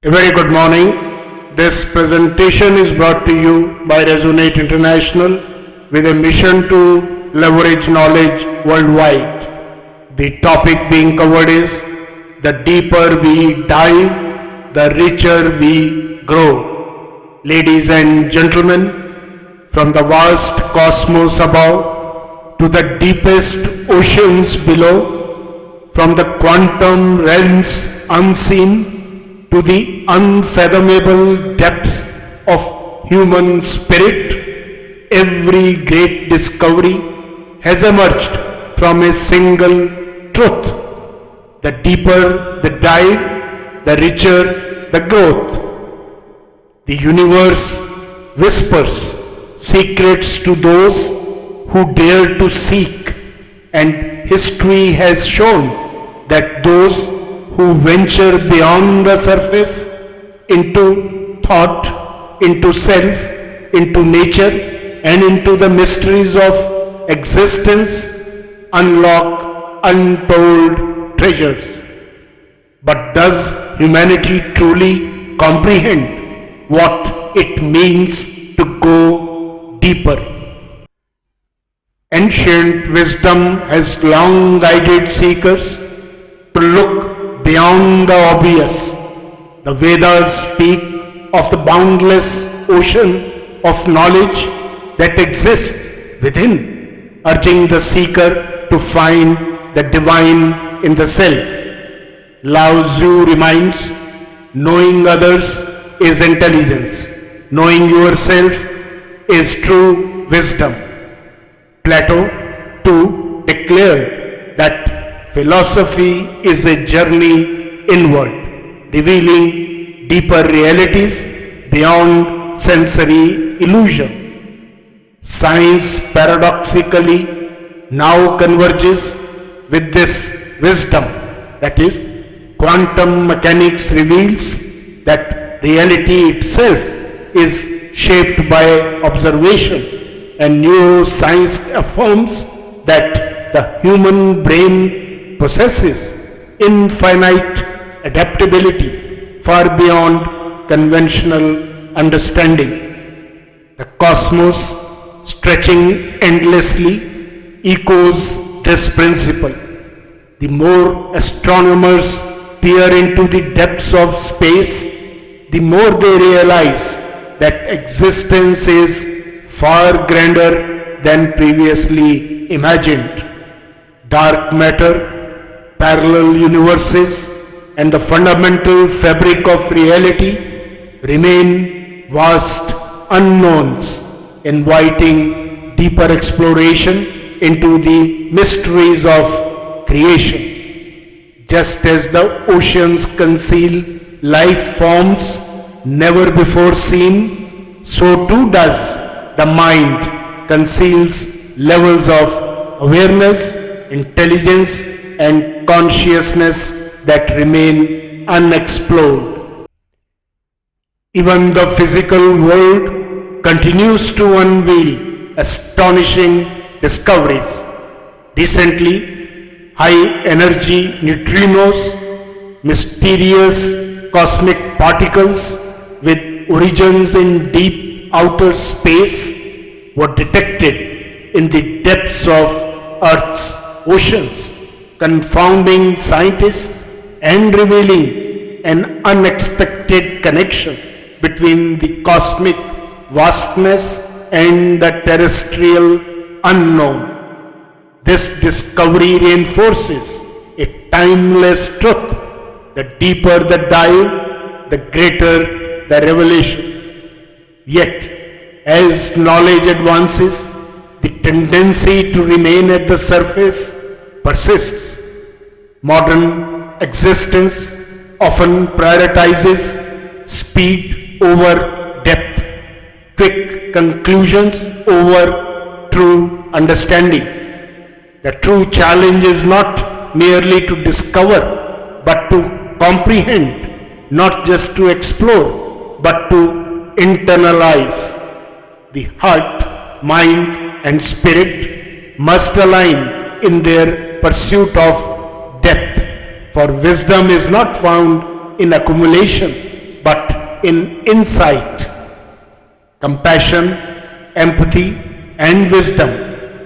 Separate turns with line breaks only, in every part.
A very good morning. This presentation is brought to you by Resonate International with a mission to leverage knowledge worldwide. The topic being covered is the deeper we dive, the richer we grow. Ladies and gentlemen, from the vast cosmos above to the deepest oceans below, from the quantum realms unseen to the unfathomable depths of human spirit, every great discovery has emerged from a single truth. The deeper the dive, the richer the growth. The universe whispers secrets to those who dare to seek, and history has shown that those who venture beyond the surface into thought, into self, into nature, and into the mysteries of existence unlock untold treasures. But does humanity truly comprehend what it means to go deeper? Ancient wisdom has long guided seekers to look beyond the obvious. The Vedas speak of the boundless ocean of knowledge that exists within, urging the seeker to find the divine in the self. Lao Tzu reminds, knowing others is intelligence, knowing yourself is true wisdom. Plato too declared that philosophy is a journey inward, revealing deeper realities beyond sensory illusion. Science paradoxically now converges with this wisdom, that is, quantum mechanics reveals that reality itself is shaped by observation, and neuroscience affirms that the human brain possesses infinite adaptability far beyond conventional understanding. The cosmos, stretching endlessly, echoes this principle. The more astronomers peer into the depths of space, the more they realize that existence is far grander than previously imagined. Dark matter, parallel universes, and the fundamental fabric of reality remain vast unknowns, inviting deeper exploration into the mysteries of creation. Just as the oceans conceal life forms never before seen, so too does the mind conceals levels of awareness, intelligence, and consciousness that remain unexplored. Even the physical world continues to unveil astonishing discoveries. Recently, high-energy neutrinos, mysterious cosmic particles with origins in deep outer space, were detected in the depths of Earth's oceans, confounding scientists and revealing an unexpected connection between the cosmic vastness and the terrestrial unknown. This discovery reinforces a timeless truth: the deeper the dive, the greater the revelation. Yet, as knowledge advances, the tendency to remain at the surface persists. Modern existence often prioritizes speed over depth, quick conclusions over true understanding. The true challenge is not merely to discover, but to comprehend, not just to explore, but to internalize. The heart, mind, and spirit must align in their pursuit of depth, for wisdom is not found in accumulation, but in insight. Compassion, empathy, and wisdom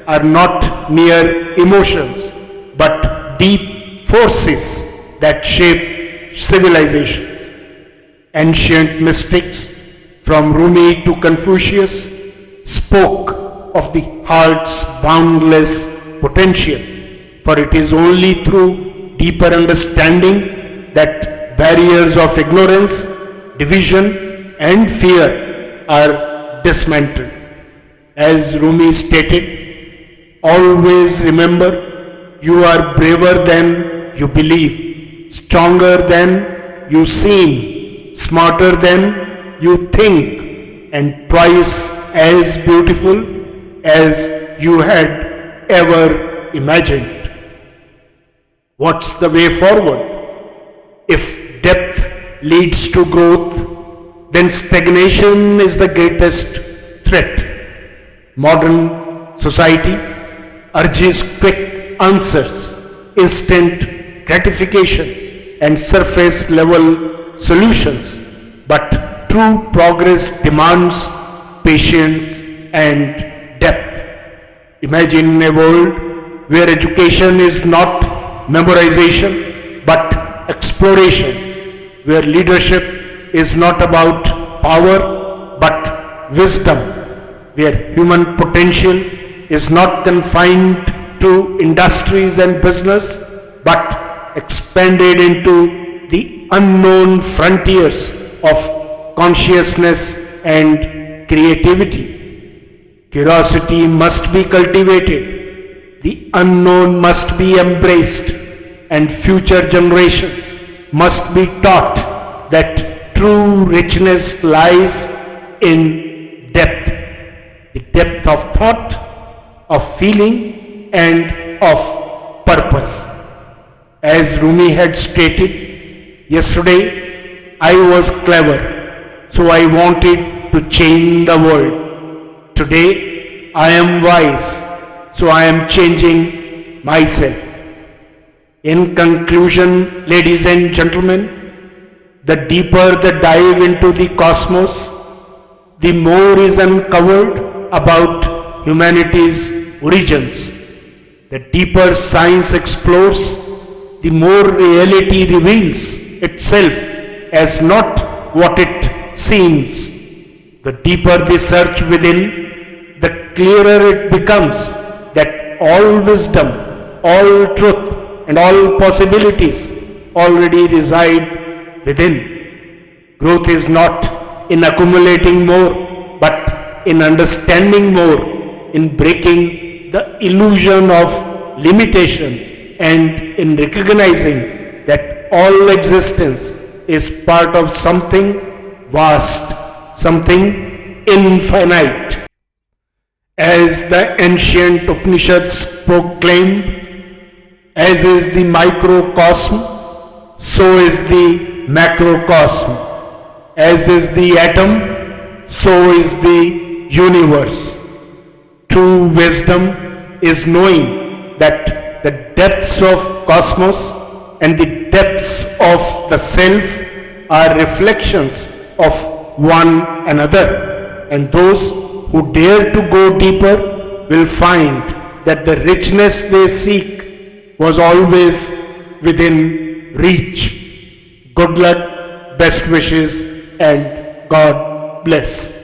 are not mere emotions, but deep forces that shape civilizations. Ancient mystics, from Rumi to Confucius, spoke of the heart's boundless potential, for it is only through deeper understanding that barriers of ignorance, division, and fear are dismantled. As Rumi stated, always remember you are braver than you believe, stronger than you seem, smarter than you think, and twice as beautiful as you had ever imagined. What's the way forward? If depth leads to growth, then stagnation is the greatest threat. Modern society urges quick answers, instant gratification, and surface level solutions. But true progress demands patience and depth. Imagine a world where education is not memorization but exploration, where leadership is not about power but wisdom, where human potential is not confined to industries and business but expanded into the unknown frontiers of consciousness and creativity. Curiosity must be cultivated, the unknown must be embraced, and future generations must be taught that true richness lies in depth. The depth of thought, of feeling, and of purpose. As Rumi had stated, yesterday I was clever, so I wanted to change the world. Today I am wise, so I am changing myself. In conclusion, ladies and gentlemen, the deeper the dive into the cosmos, the more is uncovered about humanity's origins. The deeper science explores, the more reality reveals itself as not what it seems. The deeper the search within, the clearer it becomes that all wisdom, all truth, and all possibilities already reside within. Growth is not in accumulating more, but in understanding more, in breaking the illusion of limitation, and in recognizing that all existence is part of something vast, something infinite. As the ancient Upanishads proclaimed, as is the microcosm, so is the macrocosm. As is the atom, so is the universe. True wisdom is knowing that the depths of cosmos and the depths of the self are reflections of one another, and those who dare to go deeper will find that the richness they seek was always within reach. Good luck, best wishes, and God bless.